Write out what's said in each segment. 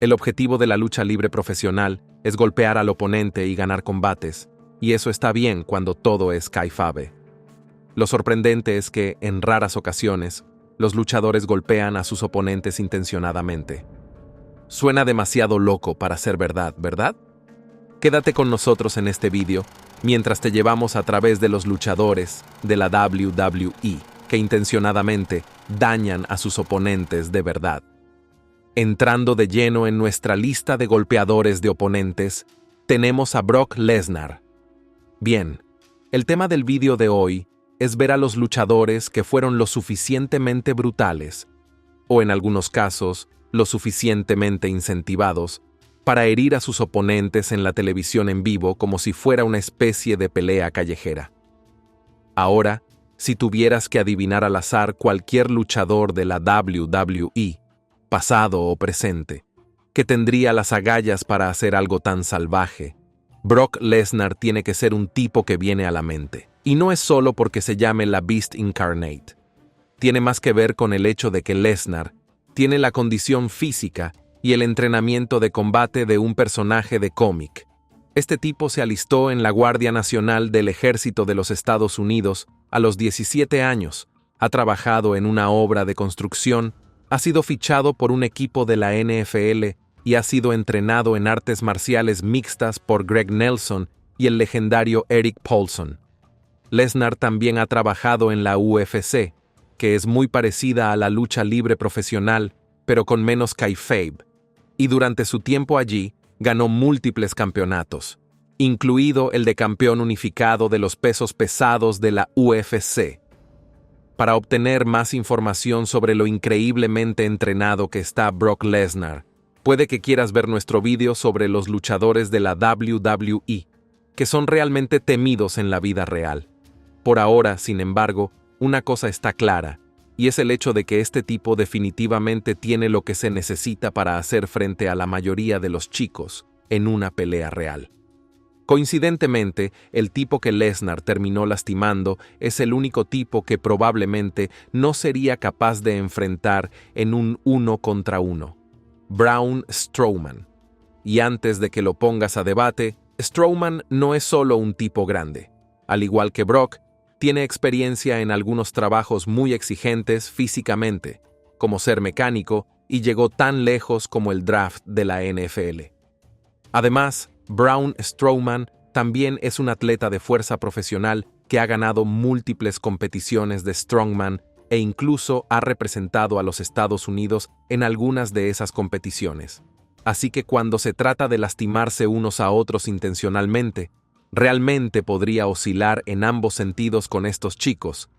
El objetivo de la lucha libre profesional es golpear al oponente y ganar combates, y eso está bien cuando todo es kayfabe. Lo sorprendente es que, en raras ocasiones, los luchadores golpean a sus oponentes intencionadamente. Suena demasiado loco para ser verdad, ¿verdad? Quédate con nosotros en este vídeo mientras te llevamos a través de los luchadores de la WWE que intencionadamente dañan a sus oponentes de verdad. Entrando de lleno en nuestra lista de golpeadores de oponentes, tenemos a Brock Lesnar. Bien, el tema del vídeo de hoy es ver a los luchadores que fueron lo suficientemente brutales, o en algunos casos, lo suficientemente incentivados, para herir a sus oponentes en la televisión en vivo como si fuera una especie de pelea callejera. Ahora, si tuvieras que adivinar al azar cualquier luchador de la WWE, pasado o presente, que tendría las agallas para hacer algo tan salvaje, Brock Lesnar tiene que ser un tipo que viene a la mente. Y no es solo porque se llame la Beast Incarnate. Tiene más que ver con el hecho de que Lesnar tiene la condición física y el entrenamiento de combate de un personaje de cómic. Este tipo se alistó en la Guardia Nacional del Ejército de los Estados Unidos a los 17 años, ha trabajado en una obra de construcción, ha sido fichado por un equipo de la NFL y ha sido entrenado en artes marciales mixtas por Greg Nelson y el legendario Eric Paulson. Lesnar también ha trabajado en la UFC, que es muy parecida a la lucha libre profesional, pero con menos kayfabe, y durante su tiempo allí ganó múltiples campeonatos, incluido el de campeón unificado de los pesos pesados de la UFC. Para obtener más información sobre lo increíblemente entrenado que está Brock Lesnar, puede que quieras ver nuestro vídeo sobre los luchadores de la WWE, que son realmente temidos en la vida real. Por ahora, sin embargo, una cosa está clara, y es el hecho de que este tipo definitivamente tiene lo que se necesita para hacer frente a la mayoría de los chicos en una pelea real. Coincidentemente, el tipo que Lesnar terminó lastimando es el único tipo que probablemente no sería capaz de enfrentar en un 1 contra 1. Braun Strowman. Y antes de que lo pongas a debate, Strowman no es solo un tipo grande. Al igual que Brock, tiene experiencia en algunos trabajos muy exigentes físicamente, como ser mecánico, y llegó tan lejos como el draft de la NFL. Además, Braun Strowman también es un atleta de fuerza profesional que ha ganado múltiples competiciones de strongman e incluso ha representado a los Estados Unidos en algunas de esas competiciones. Así que cuando se trata de lastimarse unos a otros intencionalmente, realmente podría oscilar en ambos sentidos con estos chicos,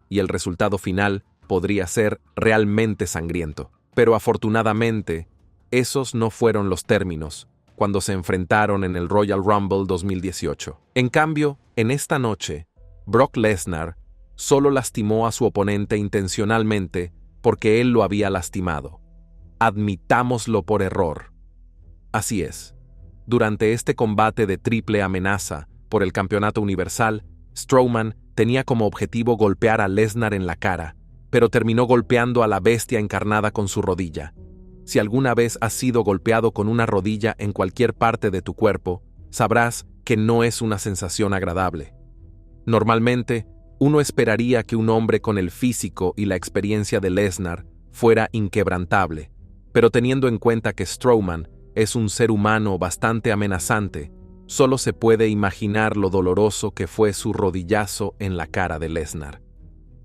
y el resultado final podría ser realmente sangriento. Pero afortunadamente, esos no fueron los términos cuando se enfrentaron en el Royal Rumble 2018. En cambio, en esta noche, Brock Lesnar solo lastimó a su oponente intencionalmente porque él lo había lastimado. Admitámoslo por error. Así es. Durante este combate de triple amenaza por el campeonato universal, Strowman tenía como objetivo golpear a Lesnar en la cara, pero terminó golpeando a la bestia encarnada con su rodilla. Si alguna vez has sido golpeado con una rodilla en cualquier parte de tu cuerpo, sabrás que no es una sensación agradable. Normalmente, uno esperaría que un hombre con el físico y la experiencia de Lesnar fuera inquebrantable, pero teniendo en cuenta que Strowman es un ser humano bastante amenazante, solo se puede imaginar lo doloroso que fue su rodillazo en la cara de Lesnar.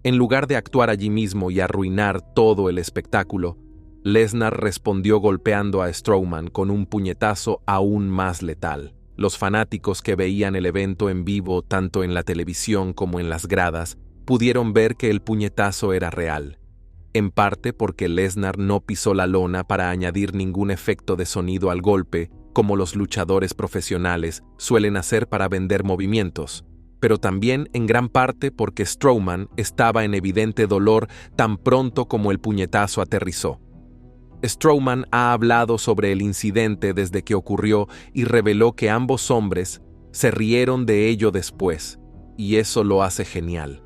En lugar de actuar allí mismo y arruinar todo el espectáculo, Lesnar respondió golpeando a Strowman con un puñetazo aún más letal. Los fanáticos que veían el evento en vivo tanto en la televisión como en las gradas pudieron ver que el puñetazo era real, en parte porque Lesnar no pisó la lona para añadir ningún efecto de sonido al golpe, como los luchadores profesionales suelen hacer para vender movimientos, pero también en gran parte porque Strowman estaba en evidente dolor tan pronto como el puñetazo aterrizó. Strowman ha hablado sobre el incidente desde que ocurrió y reveló que ambos hombres se rieron de ello después, y eso lo hace genial.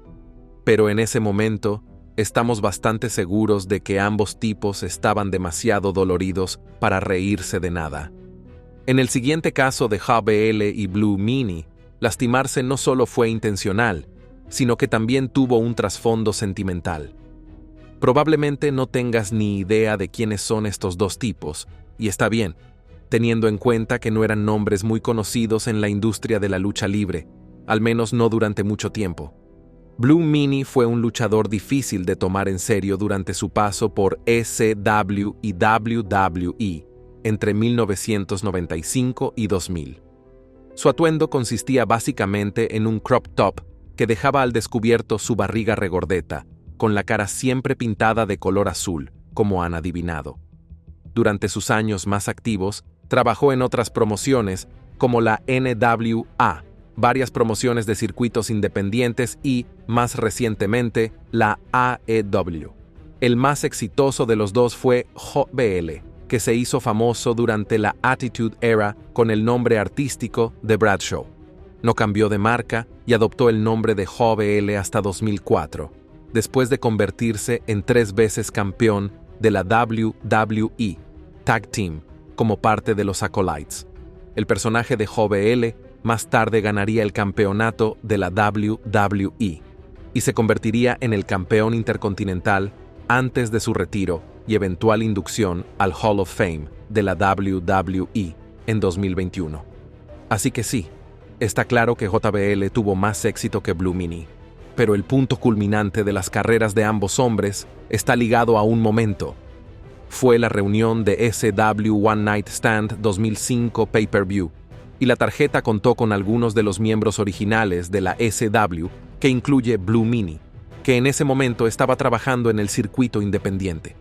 Pero en ese momento, estamos bastante seguros de que ambos tipos estaban demasiado doloridos para reírse de nada. En el siguiente caso de JBL y Blue Meanie, lastimarse no solo fue intencional, sino que también tuvo un trasfondo sentimental. Probablemente no tengas ni idea de quiénes son estos dos tipos, y está bien, teniendo en cuenta que no eran nombres muy conocidos en la industria de la lucha libre, al menos no durante mucho tiempo. Blue Meanie fue un luchador difícil de tomar en serio durante su paso por ECW y WWE entre 1995 y 2000. Su atuendo consistía básicamente en un crop top que dejaba al descubierto su barriga regordeta, con la cara siempre pintada de color azul, como han adivinado. Durante sus años más activos, trabajó en otras promociones como la NWA, varias promociones de circuitos independientes y, más recientemente, la AEW. El más exitoso de los dos fue JBL, que se hizo famoso durante la Attitude Era con el nombre artístico de Bradshaw. No cambió de marca y adoptó el nombre de JBL hasta 2004, después de convertirse en 3 veces campeón de la WWE Tag Team como parte de los Acolytes. El personaje de JBL más tarde ganaría el campeonato de la WWE y se convertiría en el campeón intercontinental antes de su retiro y eventual inducción al Hall of Fame de la WWE en 2021. Así que sí, está claro que JBL tuvo más éxito que Blue Meanie, pero el punto culminante de las carreras de ambos hombres está ligado a un momento. Fue la reunión de SW One Night Stand 2005 Pay-Per-View, y la tarjeta contó con algunos de los miembros originales de la SW, que incluye Blue Meanie, que en ese momento estaba trabajando en el circuito independiente.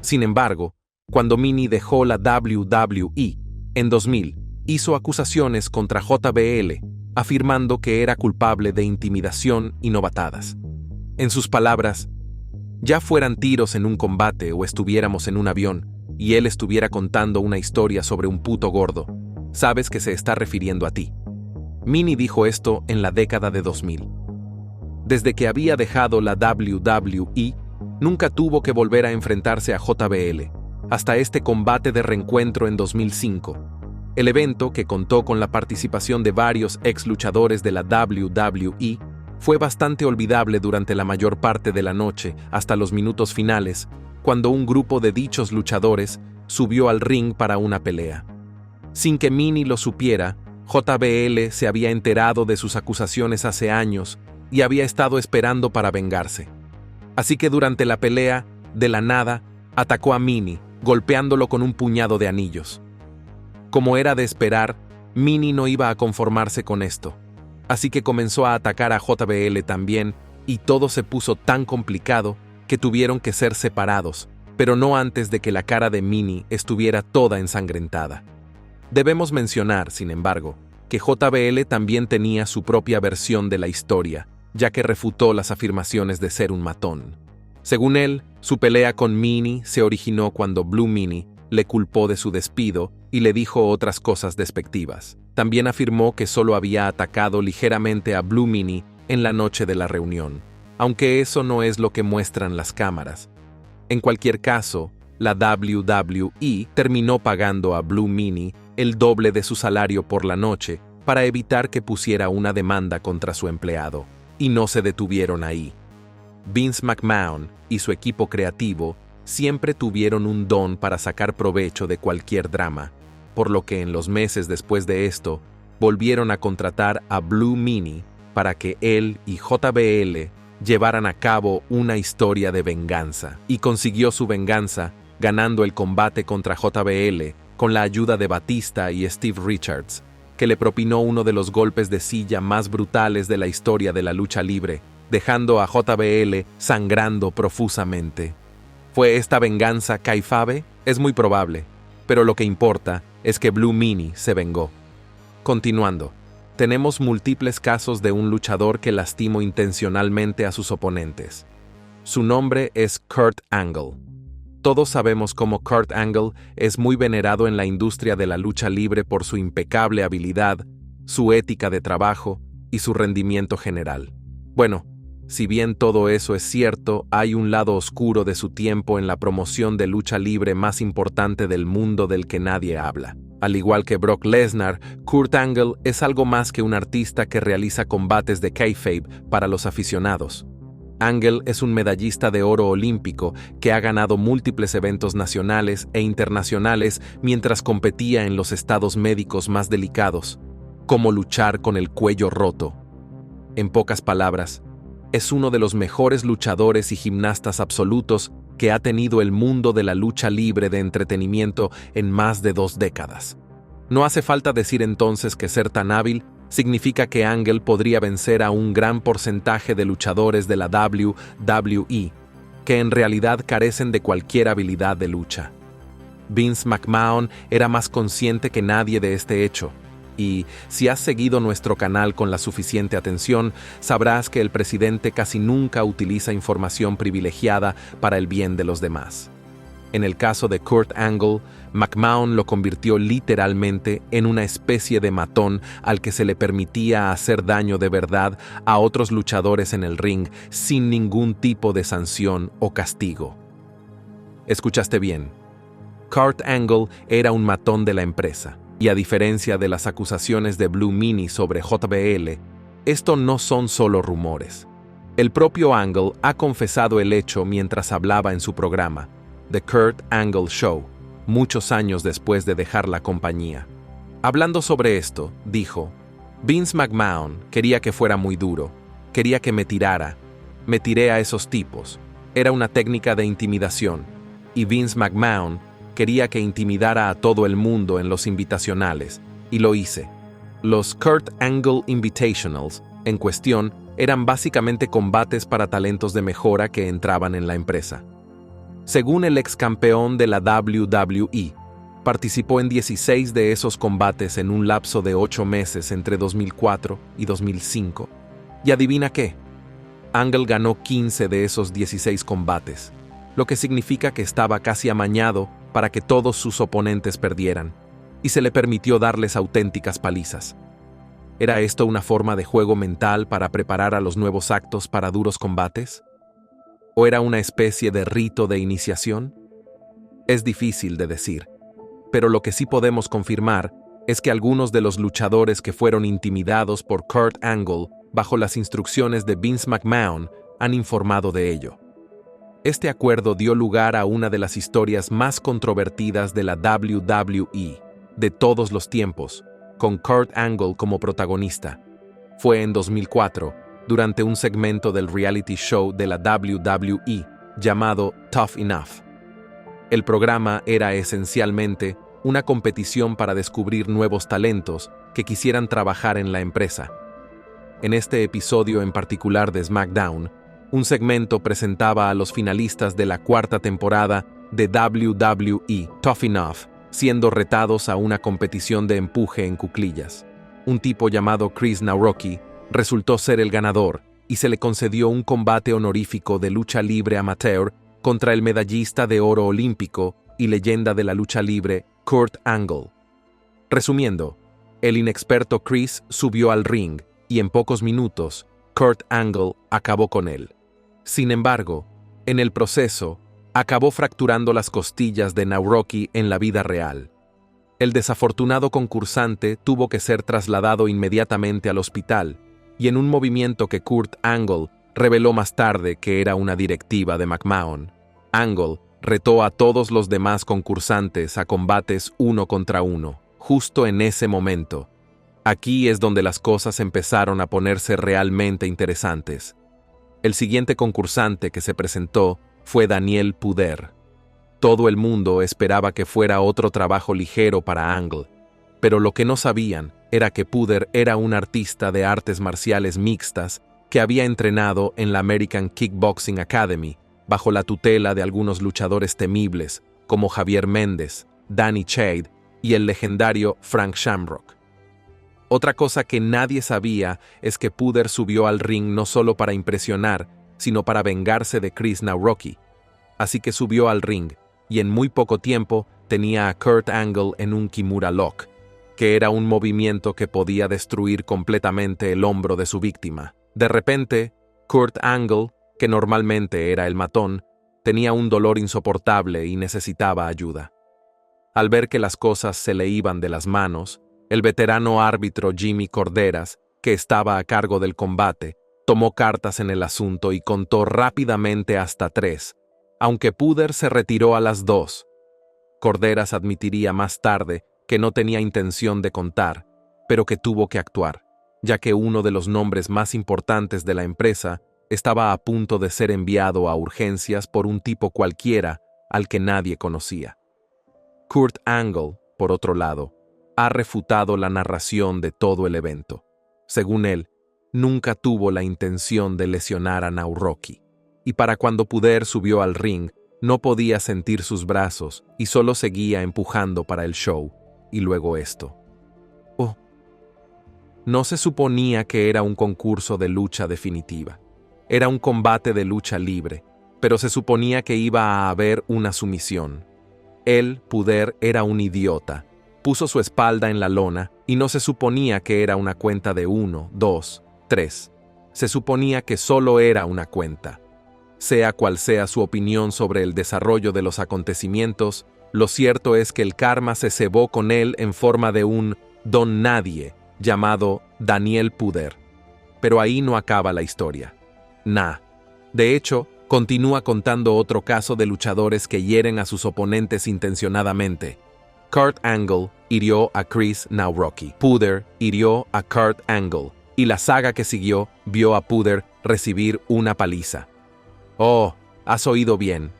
Sin embargo, cuando Meanie dejó la WWE en 2000, hizo acusaciones contra JBL, afirmando que era culpable de intimidación y novatadas. En sus palabras, ya fueran tiros en un combate o estuviéramos en un avión y él estuviera contando una historia sobre un puto gordo, sabes que se está refiriendo a ti. Meanie dijo esto en la década de 2000. Desde que había dejado la WWE, nunca tuvo que volver a enfrentarse a JBL, hasta este combate de reencuentro en 2005. El evento, que contó con la participación de varios ex luchadores de la WWE, fue bastante olvidable durante la mayor parte de la noche, hasta los minutos finales, cuando un grupo de dichos luchadores subió al ring para una pelea. Sin que Meanie lo supiera, JBL se había enterado de sus acusaciones hace años y había estado esperando para vengarse. Así que durante la pelea, de la nada, atacó a Meanie, golpeándolo con un puñado de anillos. Como era de esperar, Meanie no iba a conformarse con esto, así que comenzó a atacar a JBL también, y todo se puso tan complicado que tuvieron que ser separados, pero no antes de que la cara de Meanie estuviera toda ensangrentada. Debemos mencionar, sin embargo, que JBL también tenía su propia versión de la historia, ya que refutó las afirmaciones de ser un matón. Según él, su pelea con Meanie se originó cuando Blue Meanie le culpó de su despido y le dijo otras cosas despectivas. También afirmó que solo había atacado ligeramente a Blue Meanie en la noche de la reunión, aunque eso no es lo que muestran las cámaras. En cualquier caso, la WWE terminó pagando a Blue Meanie el doble de su salario por la noche para evitar que pusiera una demanda contra su empleado, y no se detuvieron ahí. Vince McMahon y su equipo creativo siempre tuvieron un don para sacar provecho de cualquier drama, por lo que en los meses después de esto, volvieron a contratar a Blue Meanie para que él y JBL llevaran a cabo una historia de venganza, y consiguió su venganza ganando el combate contra JBL con la ayuda de Batista y Steve Richards, que le propinó uno de los golpes de silla más brutales de la historia de la lucha libre, dejando a JBL sangrando profusamente. ¿Fue esta venganza kayfabe? Es muy probable, pero lo que importa es que Blue Meanie se vengó. Continuando, tenemos múltiples casos de un luchador que lastimó intencionalmente a sus oponentes. Su nombre es Kurt Angle. Todos sabemos cómo Kurt Angle es muy venerado en la industria de la lucha libre por su impecable habilidad, su ética de trabajo y su rendimiento general. Bueno, Si bien todo eso es cierto, hay un lado oscuro de su tiempo en la promoción de lucha libre más importante del mundo del que nadie habla. Al igual que Brock Lesnar, Kurt Angle es algo más que un artista que realiza combates de kayfabe para los aficionados. Angle es un medallista de oro olímpico que ha ganado múltiples eventos nacionales e internacionales mientras competía en los estados médicos más delicados, como luchar con el cuello roto. En pocas palabras, es uno de los mejores luchadores y gimnastas absolutos que ha tenido el mundo de la lucha libre de entretenimiento en más de 2 décadas. No hace falta decir entonces que ser tan hábil significa que Angle podría vencer a un gran porcentaje de luchadores de la WWE, que en realidad carecen de cualquier habilidad de lucha. Vince McMahon era más consciente que nadie de este hecho, y si has seguido nuestro canal con la suficiente atención, sabrás que el presidente casi nunca utiliza información privilegiada para el bien de los demás. En el caso de Kurt Angle, McMahon lo convirtió literalmente en una especie de matón al que se le permitía hacer daño de verdad a otros luchadores en el ring sin ningún tipo de sanción o castigo. Escuchaste bien. Kurt Angle era un matón de la empresa, y a diferencia de las acusaciones de Blue Meanie sobre JBL, esto no son solo rumores. El propio Angle ha confesado el hecho mientras hablaba en su programa, The Kurt Angle Show, muchos años después de dejar la compañía. Hablando sobre esto, dijo: Vince McMahon quería que fuera muy duro, quería que me tirara. Me tiré a esos tipos. Era una técnica de intimidación. Y Vince McMahon quería que intimidara a todo el mundo en los invitacionales, y lo hice. Los Kurt Angle Invitationals, en cuestión, eran básicamente combates para talentos de mejora que entraban en la empresa. Según el ex campeón de la WWE, participó en 16 de esos combates en un lapso de 8 meses entre 2004 y 2005. ¿Y adivina qué? Angle ganó 15 de esos 16 combates, lo que significa que estaba casi amañado para que todos sus oponentes perdieran, y se le permitió darles auténticas palizas. ¿Era esto una forma de juego mental para preparar a los nuevos actos para duros combates? ¿O era una especie de rito de iniciación? Es difícil de decir, pero lo que sí podemos confirmar es que algunos de los luchadores que fueron intimidados por Kurt Angle bajo las instrucciones de Vince McMahon han informado de ello. Este acuerdo dio lugar a una de las historias más controvertidas de la WWE de todos los tiempos, con Kurt Angle como protagonista. Fue en 2004, durante un segmento del reality show de la WWE llamado Tough Enough. El programa era esencialmente una competición para descubrir nuevos talentos que quisieran trabajar en la empresa. En este episodio en particular de SmackDown, un segmento presentaba a los finalistas de la 4ª temporada de WWE Tough Enough, siendo retados a una competición de empuje en cuclillas. Un tipo llamado Chris Nawrocki resultó ser el ganador y se le concedió un combate honorífico de lucha libre amateur contra el medallista de oro olímpico y leyenda de la lucha libre Kurt Angle. Resumiendo, el inexperto Chris subió al ring y en pocos minutos Kurt Angle acabó con él. Sin embargo, en el proceso, acabó fracturando las costillas de Nawrocki en la vida real. El desafortunado concursante tuvo que ser trasladado inmediatamente al hospital, y en un movimiento que Kurt Angle reveló más tarde que era una directiva de McMahon, Angle retó a todos los demás concursantes a combates 1 contra 1, justo en ese momento. Aquí es donde las cosas empezaron a ponerse realmente interesantes. El siguiente concursante que se presentó fue Daniel Puder. Todo el mundo esperaba que fuera otro trabajo ligero para Angle, pero lo que no sabían era que Puder era un artista de artes marciales mixtas que había entrenado en la American Kickboxing Academy bajo la tutela de algunos luchadores temibles como Javier Méndez, Danny Chade y el legendario Frank Shamrock. Otra cosa que nadie sabía es que Puder subió al ring no solo para impresionar, sino para vengarse de Chris Nawrocki. Así que subió al ring, y en muy poco tiempo tenía a Kurt Angle en un Kimura Lock, que era un movimiento que podía destruir completamente el hombro de su víctima. De repente, Kurt Angle, que normalmente era el matón, tenía un dolor insoportable y necesitaba ayuda. Al ver que las cosas se le iban de las manos, el veterano árbitro Jimmy Corderas, que estaba a cargo del combate, tomó cartas en el asunto y contó rápidamente hasta 3, aunque Puder se retiró a las 2. Corderas admitiría más tarde que no tenía intención de contar, pero que tuvo que actuar, ya que uno de los nombres más importantes de la empresa estaba a punto de ser enviado a urgencias por un tipo cualquiera al que nadie conocía. Kurt Angle, por otro lado, ha refutado la narración de todo el evento. Según él, nunca tuvo la intención de lesionar a Naoki, y para cuando Puder subió al ring, no podía sentir sus brazos y solo seguía empujando para el show, y luego esto. Oh. No se suponía que era un concurso de lucha definitiva. Era un combate de lucha libre, pero se suponía que iba a haber una sumisión. Él, Puder, era un idiota. Puso su espalda en la lona y no se suponía que era una cuenta de 1, 2, 3. Se suponía que solo era una cuenta. Sea cual sea su opinión sobre el desarrollo de los acontecimientos, lo cierto es que el karma se cebó con él en forma de un don nadie llamado Daniel Puder. Pero ahí no acaba la historia. De hecho, continúa contando otro caso de luchadores que hieren a sus oponentes intencionadamente. Kurt Angle hirió a Chris Naoki. Puder hirió a Kurt Angle. Y la saga que siguió vio a Puder recibir una paliza. Oh, has oído bien.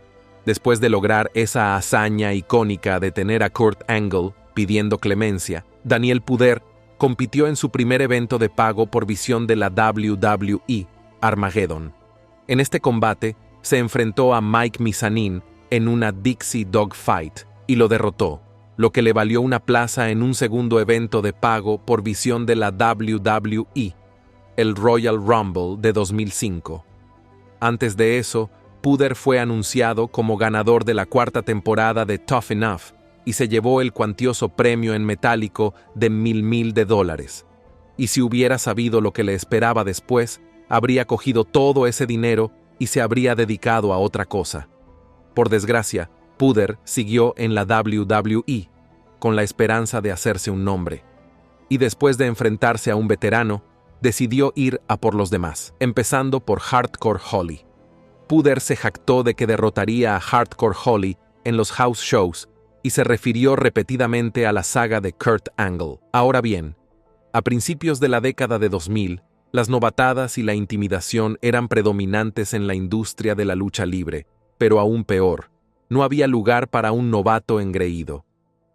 Después de lograr esa hazaña icónica de tener a Kurt Angle pidiendo clemencia, Daniel Puder compitió en su primer evento de pago por visión de la WWE, Armageddon. En este combate, se enfrentó a Mike Mizanin en una Dixie Dog Fight y lo derrotó, lo que le valió una plaza en un segundo evento de pago por visión de la WWE, el Royal Rumble de 2005. Antes de eso, Puder fue anunciado como ganador de la 4ª temporada de Tough Enough y se llevó el cuantioso premio en metálico de $1,000. Y si hubiera sabido lo que le esperaba después, habría cogido todo ese dinero y se habría dedicado a otra cosa. Por desgracia, Puder siguió en la WWE, con la esperanza de hacerse un nombre. Y después de enfrentarse a un veterano, decidió ir a por los demás, empezando por Hardcore Holly. Puder se jactó de que derrotaría a Hardcore Holly en los house shows y se refirió repetidamente a la saga de Kurt Angle. Ahora bien, a principios de la década de 2000, las novatadas y la intimidación eran predominantes en la industria de la lucha libre, pero aún peor, no había lugar para un novato engreído.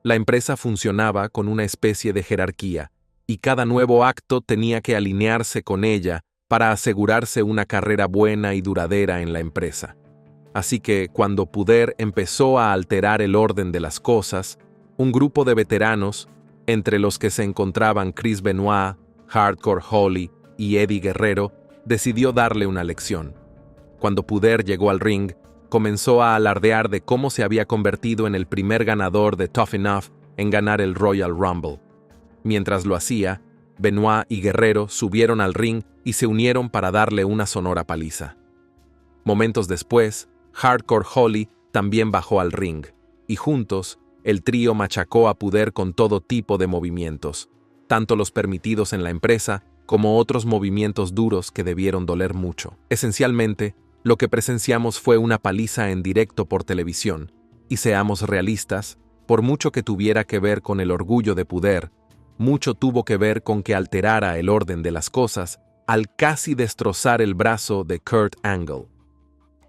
La empresa funcionaba con una especie de jerarquía, y cada nuevo acto tenía que alinearse con ella para asegurarse una carrera buena y duradera en la empresa. Así que, cuando Puder empezó a alterar el orden de las cosas, un grupo de veteranos, entre los que se encontraban Chris Benoit, Hardcore Holly y Eddie Guerrero, decidió darle una lección. Cuando Puder llegó al ring, comenzó a alardear de cómo se había convertido en el primer ganador de Tough Enough en ganar el Royal Rumble. Mientras lo hacía, Benoit y Guerrero subieron al ring y se unieron para darle una sonora paliza. Momentos después, Hardcore Holly también bajó al ring, y juntos, el trío machacó a Puder con todo tipo de movimientos, tanto los permitidos en la empresa como otros movimientos duros que debieron doler mucho. Esencialmente, lo que presenciamos fue una paliza en directo por televisión, y seamos realistas, por mucho que tuviera que ver con el orgullo de Puder, mucho tuvo que ver con que alterara el orden de las cosas al casi destrozar el brazo de Kurt Angle.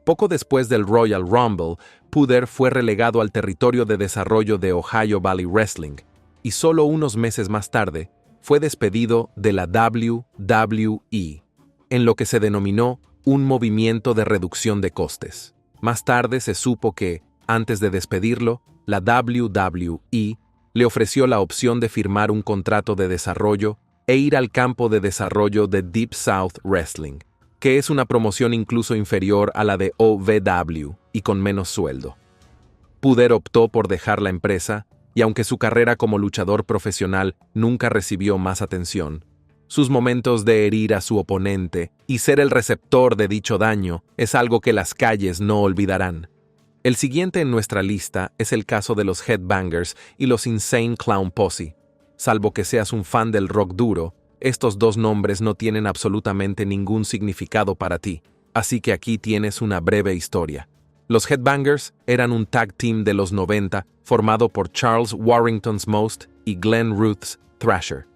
Poco después del Royal Rumble, Puder fue relegado al territorio de desarrollo de Ohio Valley Wrestling, y solo unos meses más tarde fue despedido de la WWE, en lo que se denominó un movimiento de reducción de costes. Más tarde se supo que, antes de despedirlo, la WWE le ofreció la opción de firmar un contrato de desarrollo e ir al campo de desarrollo de Deep South Wrestling, que es una promoción incluso inferior a la de OVW y con menos sueldo. Puder optó por dejar la empresa, y aunque su carrera como luchador profesional nunca recibió más atención, Sus momentos de herir a su oponente y ser el receptor de dicho daño es algo que las calles no olvidarán. El siguiente en nuestra lista es el caso de los Headbangers y los Insane Clown Posse. Salvo que seas un fan del rock duro, estos dos nombres no tienen absolutamente ningún significado para ti, así que aquí tienes una breve historia. Los Headbangers eran un tag team de los 90 formado por Charles Warrington's Most y Glenn Ruth's Thrasher.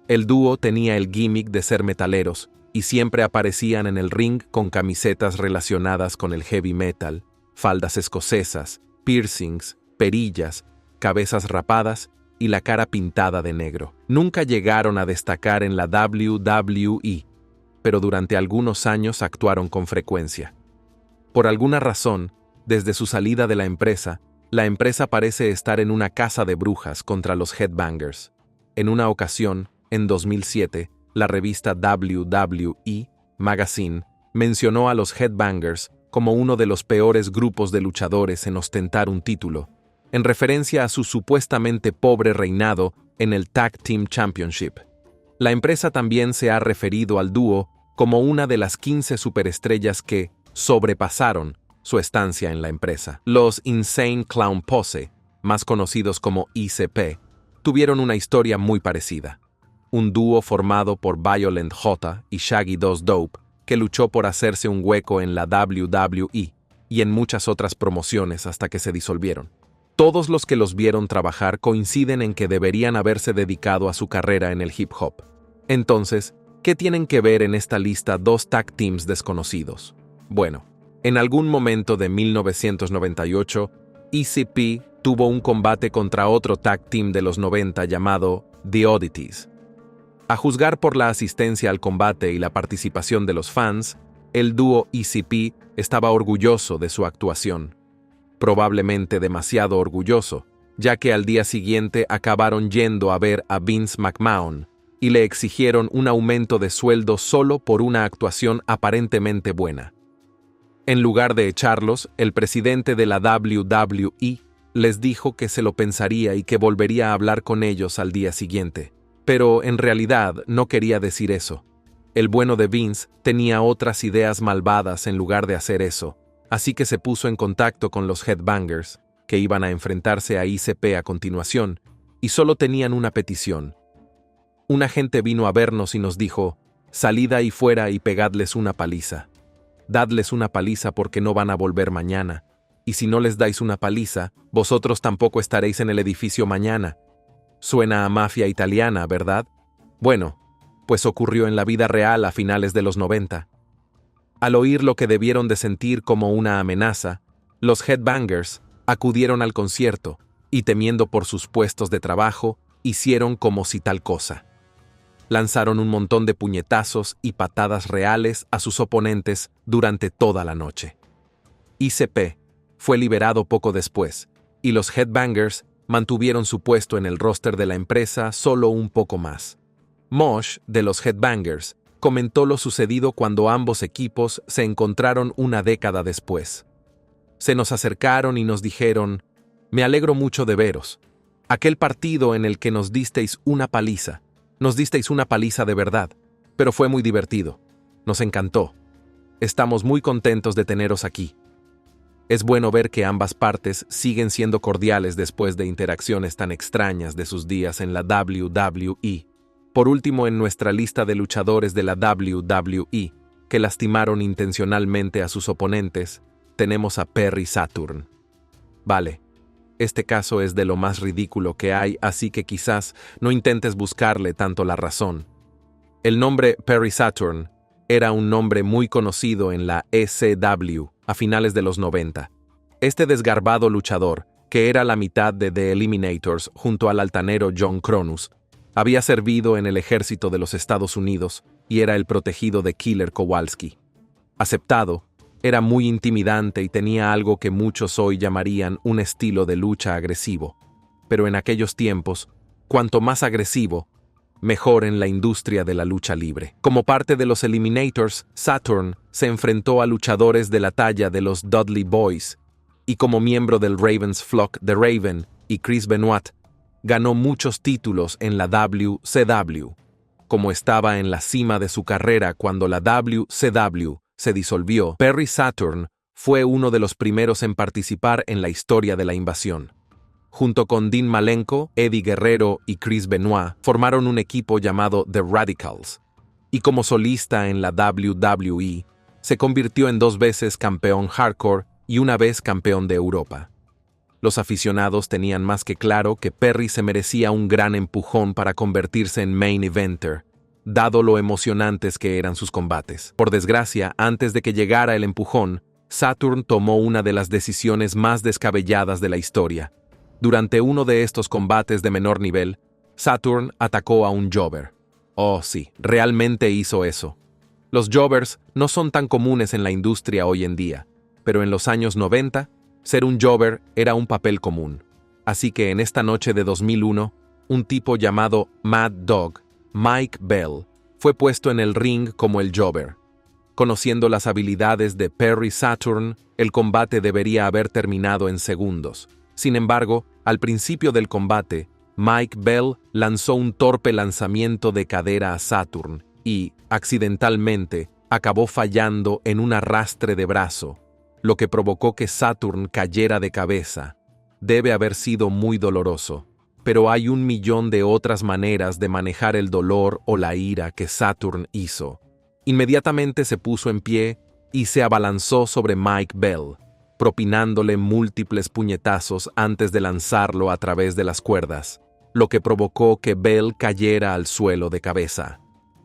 El dúo tenía el gimmick de ser metaleros y siempre aparecían en el ring con camisetas relacionadas con el heavy metal, faldas escocesas, piercings, perillas, cabezas rapadas y la cara pintada de negro. Nunca llegaron a destacar en la WWE, pero durante algunos años actuaron con frecuencia. Por alguna razón, desde su salida de la empresa parece estar en una caza de brujas contra los Headbangers. En una ocasión, en 2007, la revista WWE Magazine mencionó a los Headbangers como uno de los peores grupos de luchadores en ostentar un título, en referencia a su supuestamente pobre reinado en el Tag Team Championship. La empresa también se ha referido al dúo como una de las 15 superestrellas que sobrepasaron su estancia en la empresa. Los Insane Clown Posse, más conocidos como ICP, tuvieron una historia muy parecida. Un dúo formado por Violent J y Shaggy 2 Dope, que luchó por hacerse un hueco en la WWE y en muchas otras promociones hasta que se disolvieron. Todos los que los vieron trabajar coinciden en que deberían haberse dedicado a su carrera en el hip hop. Entonces, ¿qué tienen que ver en esta lista dos tag teams desconocidos? Bueno, en algún momento de 1998, ECP tuvo un combate contra otro tag team de los 90 llamado The Oddities. A juzgar por la asistencia al combate y la participación de los fans, el dúo ECP estaba orgulloso de su actuación. Probablemente demasiado orgulloso, ya que al día siguiente acabaron yendo a ver a Vince McMahon y le exigieron un aumento de sueldo solo por una actuación aparentemente buena. En lugar de echarlos, el presidente de la WWE les dijo que se lo pensaría y que volvería a hablar con ellos al día siguiente. Pero en realidad no quería decir eso. El bueno de Vince tenía otras ideas malvadas en lugar de hacer eso, así que se puso en contacto con los Headbangers, que iban a enfrentarse a ICP a continuación, y solo tenían una petición. Un agente vino a vernos y nos dijo: salid ahí fuera y pegadles una paliza. Dadles una paliza porque no van a volver mañana, y si no les dais una paliza, vosotros tampoco estaréis en el edificio mañana. Suena a mafia italiana, ¿verdad? Bueno, pues ocurrió en la vida real a finales de los 90. Al oír lo que debieron de sentir como una amenaza, los Headbangers acudieron al concierto y, temiendo por sus puestos de trabajo, hicieron como si tal cosa. Lanzaron un montón de puñetazos y patadas reales a sus oponentes durante toda la noche. ICP fue liberado poco después, y los Headbangers mantuvieron su puesto en el roster de la empresa solo un poco más. Mosh, de los Headbangers, comentó lo sucedido cuando ambos equipos se encontraron una década después. Se nos acercaron y nos dijeron: «Me alegro mucho de veros. Aquel partido en el que nos disteis una paliza de verdad, pero fue muy divertido. Nos encantó. Estamos muy contentos de teneros aquí». Es bueno ver que ambas partes siguen siendo cordiales después de interacciones tan extrañas de sus días en la WWE. Por último, en nuestra lista de luchadores de la WWE que lastimaron intencionalmente a sus oponentes, tenemos a Perry Saturn. Vale, este caso es de lo más ridículo que hay, así que quizás no intentes buscarle tanto la razón. El nombre Perry Saturn era un nombre muy conocido en la ECW a finales de los 90. Este desgarbado luchador, que era la mitad de The Eliminators junto al altanero John Cronus, había servido en el ejército de los Estados Unidos y era el protegido de Killer Kowalski. Aceptado, era muy intimidante y tenía algo que muchos hoy llamarían un estilo de lucha agresivo. Pero en aquellos tiempos, cuanto más agresivo, mejor en la industria de la lucha libre. Como parte de los Eliminators, Saturn se enfrentó a luchadores de la talla de los Dudley Boyz, y como miembro del Ravens Flock de Raven y Chris Benoit, ganó muchos títulos en la WCW. como estaba en la cima de su carrera cuando la WCW se disolvió, Perry Saturn fue uno de los primeros en participar en la historia de la invasión. Junto con Dean Malenko, Eddie Guerrero y Chris Benoit, formaron un equipo llamado The Radicals, y como solista en la WWE, se convirtió en 2 veces campeón hardcore y 1 vez campeón de Europa. Los aficionados tenían más que claro que Perry se merecía un gran empujón para convertirse en main eventer, dado lo emocionantes que eran sus combates. Por desgracia, antes de que llegara el empujón, Saturn tomó una de las decisiones más descabelladas de la historia. Durante uno de estos combates de menor nivel, Saturn atacó a un jobber. Oh, sí, realmente hizo eso. Los jobbers no son tan comunes en la industria hoy en día, pero en los años 90, ser un jobber era un papel común. Así que en esta noche de 2001, un tipo llamado Mad Dog, Mike Bell, fue puesto en el ring como el jobber. Conociendo las habilidades de Perry Saturn, el combate debería haber terminado en segundos. Sin embargo, al principio del combate, Mike Bell lanzó un torpe lanzamiento de cadera a Saturn y, accidentalmente, acabó fallando en un arrastre de brazo, lo que provocó que Saturn cayera de cabeza. Debe haber sido muy doloroso, pero hay 1.000.000 de otras maneras de manejar el dolor o la ira que Saturn hizo. Inmediatamente se puso en pie y se abalanzó sobre Mike Bell, propinándole múltiples puñetazos antes de lanzarlo a través de las cuerdas, lo que provocó que Bell cayera al suelo de cabeza.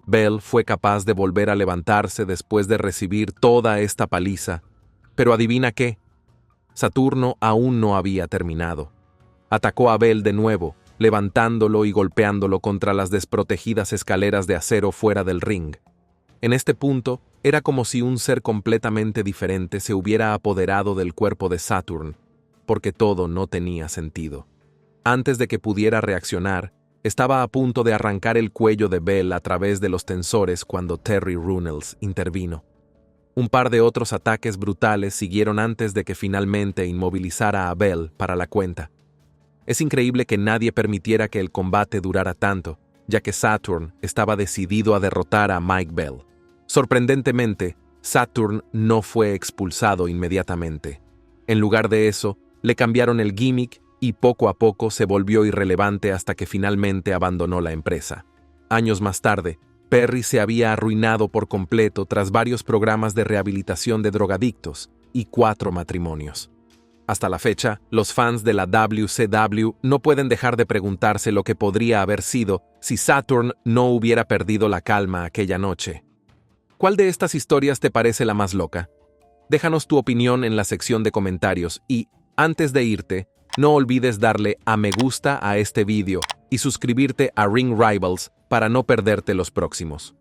Bell fue capaz de volver a levantarse después de recibir toda esta paliza, pero adivina qué, Saturno aún no había terminado. Atacó a Bell de nuevo, levantándolo y golpeándolo contra las desprotegidas escaleras de acero fuera del ring. En este punto, era como si un ser completamente diferente se hubiera apoderado del cuerpo de Saturn, porque todo no tenía sentido. Antes de que pudiera reaccionar, estaba a punto de arrancar el cuello de Bell a través de los tensores cuando Terry Runnels intervino. Un par de otros ataques brutales siguieron antes de que finalmente inmovilizara a Bell para la cuenta. Es increíble que nadie permitiera que el combate durara tanto, ya que Saturn estaba decidido a derrotar a Mike Bell. Sorprendentemente, Saturn no fue expulsado inmediatamente. En lugar de eso, le cambiaron el gimmick y poco a poco se volvió irrelevante hasta que finalmente abandonó la empresa. Años más tarde, Perry se había arruinado por completo tras varios programas de rehabilitación de drogadictos y 4 matrimonios. Hasta la fecha, los fans de la WCW no pueden dejar de preguntarse lo que podría haber sido si Saturn no hubiera perdido la calma aquella noche. ¿Cuál de estas historias te parece la más loca? Déjanos tu opinión en la sección de comentarios y, antes de irte, no olvides darle a me gusta a este vídeo y suscribirte a Ring Rivals para no perderte los próximos.